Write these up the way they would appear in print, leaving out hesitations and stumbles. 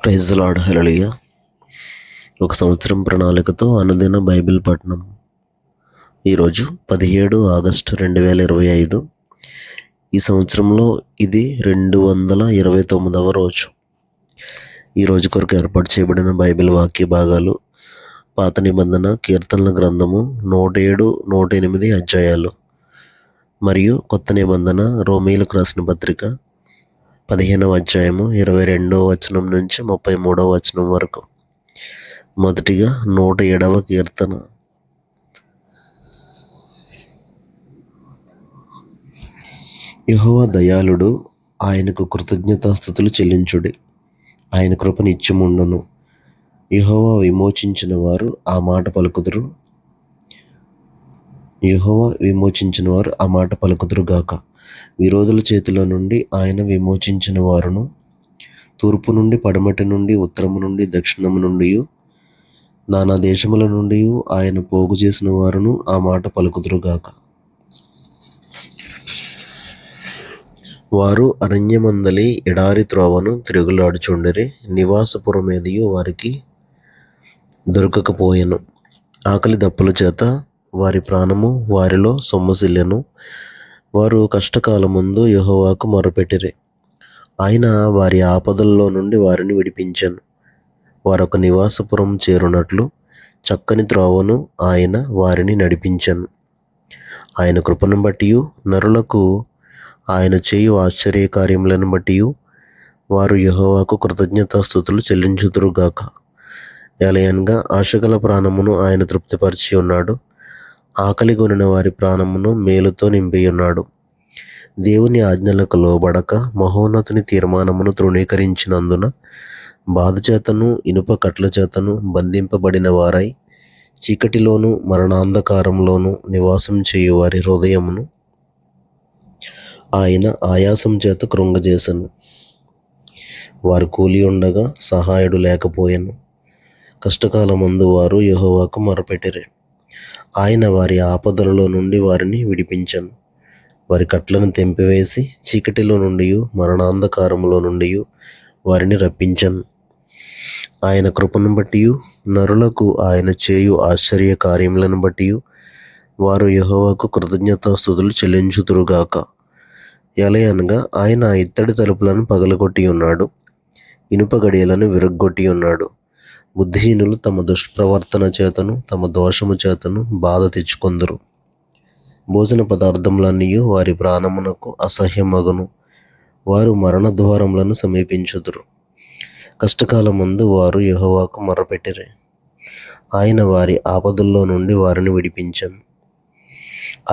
Praise the lord. హల్లెలూయా. ఒక సంవత్సరం ప్రణాళికతో అనుదిన బైబిల్ పఠనం. ఈరోజు 17 ఆగస్టు 2025. ఈ సంవత్సరంలో ఇది 229వ రోజు. ఈ రోజు కొరకు ఏర్పాటు చేయబడిన బైబిల్ వాక్య భాగాలు పాత నిబంధన కీర్తనల గ్రంథము 107, 108 అధ్యాయాలు మరియు కొత్త నిబంధన రోమీయులకు రాసిన పత్రిక 15వ అధ్యాయము 22వ వచనం నుంచి 33వ వచనం వరకు. మొదటిగా 107వ కీర్తన. యెహోవా దయాళుడు, ఆయనకు కృతజ్ఞతాస్తుతులు చెల్లించుడి. ఆయన కృప నిత్యముండును. యెహోవా విమోచించిన వారు ఆ మాట పలుకుదురు. యెహోవా విమోచించిన వారు ఆ మాట పలుకుదురు గాక. విరోధుల చేతిలో నుండి ఆయన విమోచించిన వారును, తూర్పు నుండి పడమటి నుండి ఉత్తరము నుండి దక్షిణము నుండి నానా దేశముల నుండి ఆయన పోగు చేసిన వారును ఆ మాట పలుకుదురుగాక. వారు అరణ్యమందలి ఎడారి త్రోవను తిరుగులాడుచుండిరి. నివాసపురమేదియు వారికి దొరకకపోయెను. ఆకలి దప్పుల చేత వారి ప్రాణము వారిలో సొమ్మసిల్లెను. వారు కష్టకాలమందు యెహోవాకు మొరపెట్టిరి. ఆయన వారి ఆపదల్లో నుండి వారిని విడిపించెను. వారొక నివాసపురం చేరునట్లు చక్కని త్రోవను ఆయన వారిని నడిపించెను. ఆయన కృపను బట్టియు నరులకు ఆయన చేయు ఆశ్చర్యకార్యములను బట్టియు వారు యెహోవాకు కృతజ్ఞతాస్తుతులు చెల్లించుదురుగాక. ఎలయనగా ఆశగల ప్రాణమును ఆయన తృప్తిపరిచి ఉన్నాడు. ఆకలిగొనిన వారి ప్రాణమును మేలుతో నింపియున్నాడు. దేవుని ఆజ్ఞలకు లోబడక మహోన్నతుని తీర్మానమును తృణీకరించినందున బాధ చేతను ఇనుప కట్ల చేతను బంధింపబడిన వారై చీకటిలోను మరణాంధకారంలోను నివాసం చేయు వారి హృదయమును ఆయన ఆయాసం చేత కృంగజేసెను. వారు కూలి ఉండగా సహాయుడు లేకపోయెను. కష్టకాలమందు వారు యెహోవాకు మొరపెట్టిరి. ఆయన వారి ఆపదలలో నుండి వారిని విడిపించెను. వారి కట్లను తెంపివేసి చీకటిలో నుండి మరణాంధకారములో నుండి వారిని రప్పించెను. ఆయన కృపను బట్టియు నరులకు ఆయన చేయు ఆశ్చర్య కార్యములను బట్టియు వారు యెహోవాకు కృతజ్ఞతాస్తుతులు చెల్లించుదురుగాక. ఎలయనగా ఆయన ఇత్తడి తలుపులను పగలగొట్టి ఉన్నాడు, ఇనుప గడియలను విరగ్గొట్టి ఉన్నాడు. బుద్ధిహీనులు తమ దుష్ప్రవర్తన చేతను తమ దోషము చేతను బాధ తెచ్చుకొందురు. భోజన పదార్థములన్నీ వారి ప్రాణమునకు అసహ్యమగును. వారు మరణ ద్వారములను సమీపించుదురు. కష్టకాలమందు వారు యెహోవాకు మొరపెట్టిరి. ఆయన వారి ఆపదల్లో నుండి వారిని విడిపించెను.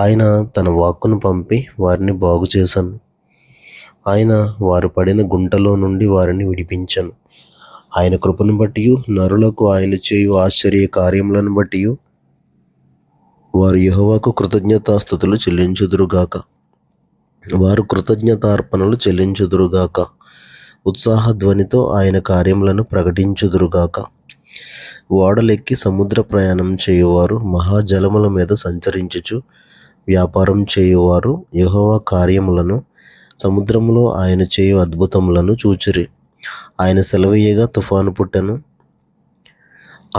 ఆయన తన వాక్కును పంపి వారిని బాగు చేసెను. ఆయన వారు పడిన గుంటలో నుండి వారిని విడిపించెను. ఆయన కృపను బట్టియు నరులకు ఆయన చేయు ఆశ్చర్య కార్యములను బట్టియు వారు యెహోవాకు కృతజ్ఞతాస్తుతులు చెల్లించుదురుగాక. వారు కృతజ్ఞతార్పణలు చెల్లించుదురుగాక. ఉత్సాహ ధ్వనితో ఆయన కార్యములను ప్రకటించుదురుగాక. ఓడలెక్కి సముద్ర ప్రయాణం చేయువారు, మహాజలముల మీద సంచరించుచు వ్యాపారం చేయువారు యెహోవా కార్యములను, సముద్రములో ఆయన చేయు అద్భుతములను చూచిరి. ఆయన సెలవీయగా తుఫాను పుట్టెను,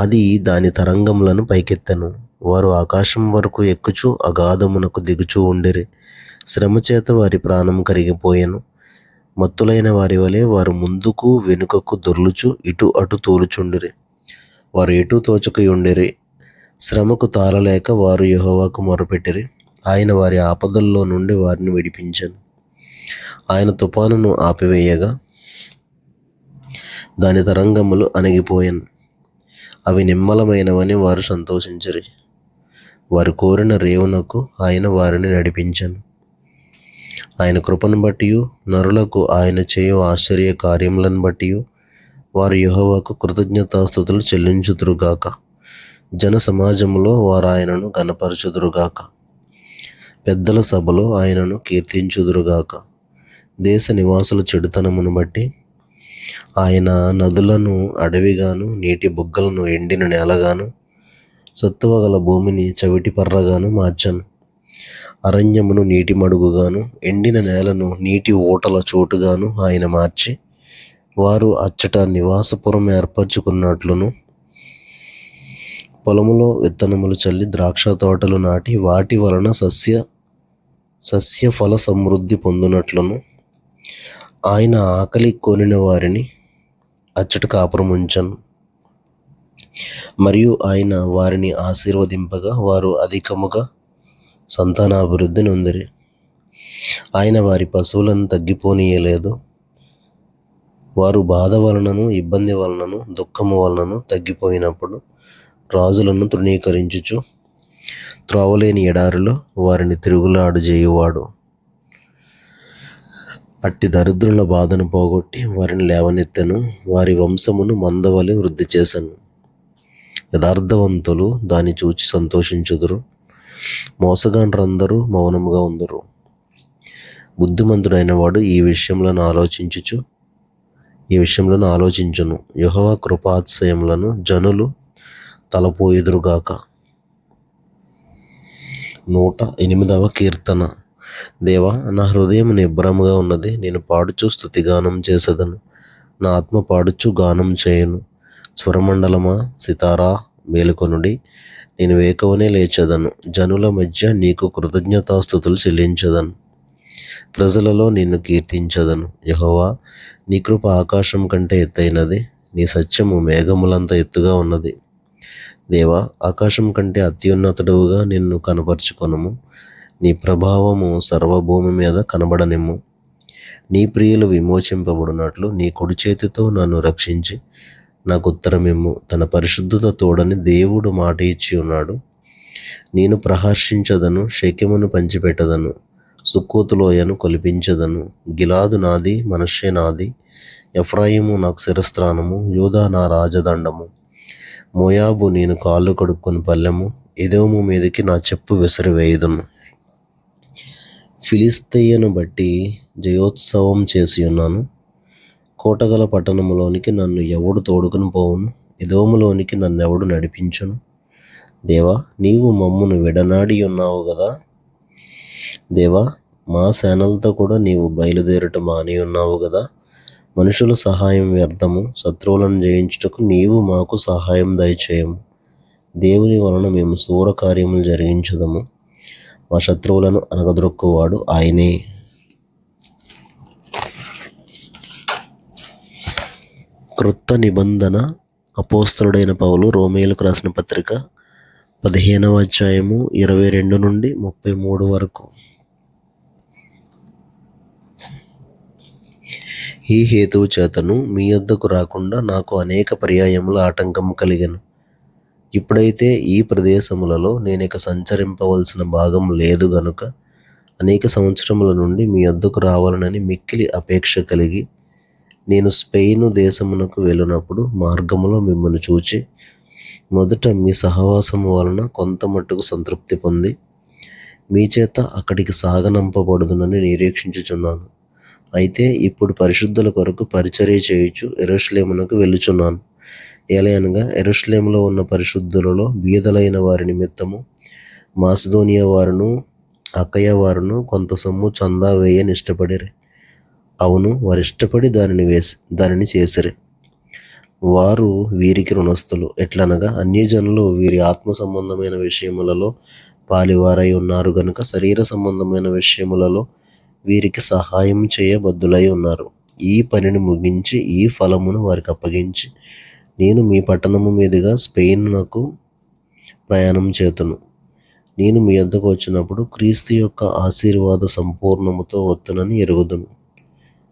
అది దాని తరంగములను పైకెత్తెను. వారు ఆకాశం వరకు ఎక్కుచు అగాధమునకు దిగుచూ ఉండిరి. శ్రమ చేత వారి ప్రాణం కరిగిపోయెను. మత్తులైన వారి వలె వారు ముందుకు వెనుకకు దొర్లుచు ఇటు అటు తూలుచుండిరి. వారు ఎటు తోచకయుండిరి. శ్రమకు తాళలేక వారు యెహోవాకు మొరపెట్టిరి. ఆయన వారి ఆపదల్లో నుండి వారిని విడిపించెను. ఆయన తుఫానును ఆపివేయగా దాని తరంగములు అణిగిపోయెను. అవి నిమ్మలమైనవని వారు సంతోషించిరి. వారు కోరిన రేవునకు ఆయన వారిని నడిపించెను. ఆయన కృపను బట్టియు నరులకు ఆయన చేయు ఆశ్చర్య కార్యములను బట్టియు వారు యెహోవాకు కృతజ్ఞతాస్తుతులు చెల్లించుదురుగాక. జన సమాజములో వారు ఆయనను ఘనపరచుదురుగాక. పెద్దల సభలో ఆయనను కీర్తించుదురుగాక. దేశ నివాసుల చెడుతనమును బట్టి ఆయన నదులను అడవిగాను నీటి బుగ్గలను ఎండిన నేలగాను సత్తువగల భూమిని చవిటి పర్రగాను మార్చెను. అరణ్యమును నీటి మడుగుగాను ఎండిన నేలను నీటి ఊటల చోటుగాను ఆయన మార్చి వారు అచ్చట నివాసపురం ఏర్పరచుకున్నట్లును, పొలములో విత్తనములు చల్లి ద్రాక్ష తోటలు నాటి వాటి వలన సస్య ఫల సమృద్ధి పొందినట్లును, ఆయన ఆకలి కొనిన వారిని అచ్చట కాపురముంచను. మరియు ఆయన వారిని ఆశీర్వదింపగా వారు అధికముగా సంతానాభివృద్ధి నొందిరి. ఆయన వారి పశువులను తగ్గిపోనీయలేదు. వారు బాధ వలనను, ఇబ్బంది వలనను, దుఃఖము వలనను తగ్గిపోయినప్పుడు రాజులను తృణీకరించుచు త్రోవలేని ఎడారిలో వారిని తిరుగులాడు చేయువాడు. అట్టి దరిద్రుల బాధను పోగొట్టి వారిని లేవనెత్తెను. వారి వంశమును మందవలె వృద్ధి చేసెను. యథార్థవంతులు దాన్ని చూచి సంతోషించుదురు. మోసగాండ్రందరూ మౌనముగా ఉందరు. బుద్ధిమంతుడైన వాడు ఈ విషయంలో ఆలోచించును. యెహోవా కృపాతిశయములను జనులు తలపోయుదురుగాక. 108వ కీర్తన. దేవా, నా హృదయం నిబ్బరముగా ఉన్నది. నేను పాడుచు స్తుతిగానం చేసేదను. నా ఆత్మ పాడుచు గానం చేయును. స్వరమండలమా, సితారా, మేలుకొనుడి. నేను వేకువనే లేచెదను. జనుల మధ్య నీకు కృతజ్ఞతాస్తుతులు చెల్లించెదను. ప్రజలలో నిన్ను కీర్తించెదను. యెహోవా, నీ కృప ఆకాశం కంటే ఎత్తైనది. నీ సత్యము మేఘములంత ఎత్తుగా ఉన్నది. దేవా, ఆకాశం కంటే అత్యున్నతుడవుగా నిన్ను కనపరుచుకొనుము. నీ ప్రభావము సర్వభూమి మీద కనబడనిమ్ము. నీ ప్రియులు విమోచింపబడినట్లు నీ కుడి చేతితో నన్ను రక్షించి నాకు ఉత్తరమిమ్ము. తన పరిశుద్ధత తోడని దేవుడు మాట ఇచ్చి ఉన్నాడు. నేను ప్రహర్షించదను, షెకెమును పంచిపెట్టదను, సుక్కోతు లోయను కొలిపించదను. గిలాదు నాది, మనష్షే నాది. ఎఫ్రాయిము నాకు శిరస్త్రాణము, యూదా నా రాజదండము. మోయాబు నేను కాళ్ళు కడుక్కొని పల్లెము. ఎదోము మీదకి నా చెప్పు విసిరివేయుదును. ఫిలిష్తీయను బట్టి జయోత్సవం చేసి ఉన్నాను. కోటగల పట్టణములోనికి నన్ను ఎవడు తోడుకుని పోవును? ఎదోములోనికి నన్నెవడు నడిపించును? దేవా, నీవు మమ్మును విడనాడి ఉన్నావు గదా. దేవా, మా సేనలతో కూడా నీవు బయలుదేరట మాని ఉన్నావు గదా. మనుషుల సహాయం వ్యర్థము. శత్రువులను జయించుటకు నీవు మాకు సహాయం దయచేయము. దేవుని వలన మేము శూర కార్యములు జరిగించదము. మా శత్రువులను అనగదొక్కువాడు ఆయనే. క్రొత్త నిబంధన. అపోస్తలుడైన పౌలు రోమీయులకు రాసిన పత్రిక 15వ అధ్యాయము 22 నుండి 33 వరకు. ఈ హేతువు చేతను మీ యొద్దకు రాకుండా నాకు అనేక పర్యాయముల ఆటంకం కలిగెను. ఇప్పుడైతే ఈ ప్రదేశములలో నేనిక సంచరింపవలసిన భాగం లేదు గనుక అనేక సంవత్సరముల నుండి మీ యొద్దకు రావాలనని మిక్కిలి అపేక్ష కలిగి నేను స్పెయిను దేశమునకు వెళ్ళినప్పుడు మార్గములో మిమ్మల్ని చూచి మొదట మీ సహవాసము వలన కొంత మట్టుకు సంతృప్తి పొంది మీ చేత అక్కడికి సాగనంపబడుదునని నిరీక్షించుచున్నాను. అయితే ఇప్పుడు పరిశుద్ధుల కొరకు పరిచర్య చేయుచు యెరూషలేమునకు వెళ్ళుచున్నాను. ఏలయనగా యెరూషలేములో ఉన్న పరిశుద్ధులలో బీదలైన వారి నిమిత్తము మాసిదోనియా వారును అకయ వారును కొంత సొమ్ము చందా వేయని ఇష్టపడిరి. అవును, వారు ఇష్టపడి దానిని చేసిరి. వారు వీరికి రుణస్థులు. ఎట్లనగా అన్యజనులు వీరి ఆత్మ సంబంధమైన విషయములలో పాలివారై ఉన్నారు గనుక శరీర సంబంధమైన విషయములలో వీరికి సహాయం చేయబద్దులై ఉన్నారు. ఈ పనిని ముగించి ఈ ఫలమును వారికి అప్పగించి నేను మీ పట్టణము మీదుగా స్పెయిన్‌నకు ప్రయాణం చేతును. నేను మీ యొద్దకు వచ్చినప్పుడు క్రీస్తు యొక్క ఆశీర్వాద సంపూర్ణముతో వత్తునని ఎరుగుదును.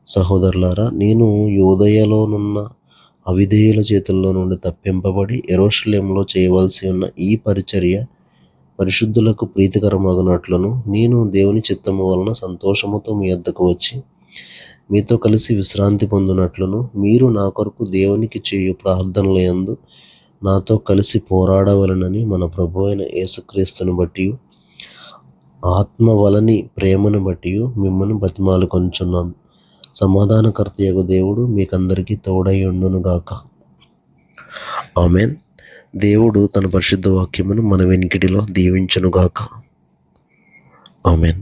సహోదరులారా, నేను యూదయలోనున్న అవిధేయుల చేతుల్లో నుండి తప్పింపబడి యెరూషలేములో చేయవలసి ఉన్న ఈ పరిచర్య పరిశుద్ధులకు ప్రీతికరమగునట్లును నేను దేవుని చిత్తము వలన సంతోషముతో మీ యొద్దకు వచ్చి మీతో కలిసి విశ్రాంతి పొందునట్లును మీరు నా కొరకు దేవునికి చేయు ప్రార్థనలయందు నాతో కలిసి పోరాడవలనని మన ప్రభువైన యేసుక్రీస్తును బట్టి ఆత్మ వలని ప్రేమను బట్టి మిమ్మల్ని బతిమాలుకొనుచున్నాను. సమాధానకర్తయగు దేవుడు మీకందరికీ తోడై ఉండునుగాక. ఆమేన్. దేవుడు తన పరిశుద్ధ వాక్యమును మన వెనికిడిలో దీవించునుగాక. ఆమేన్.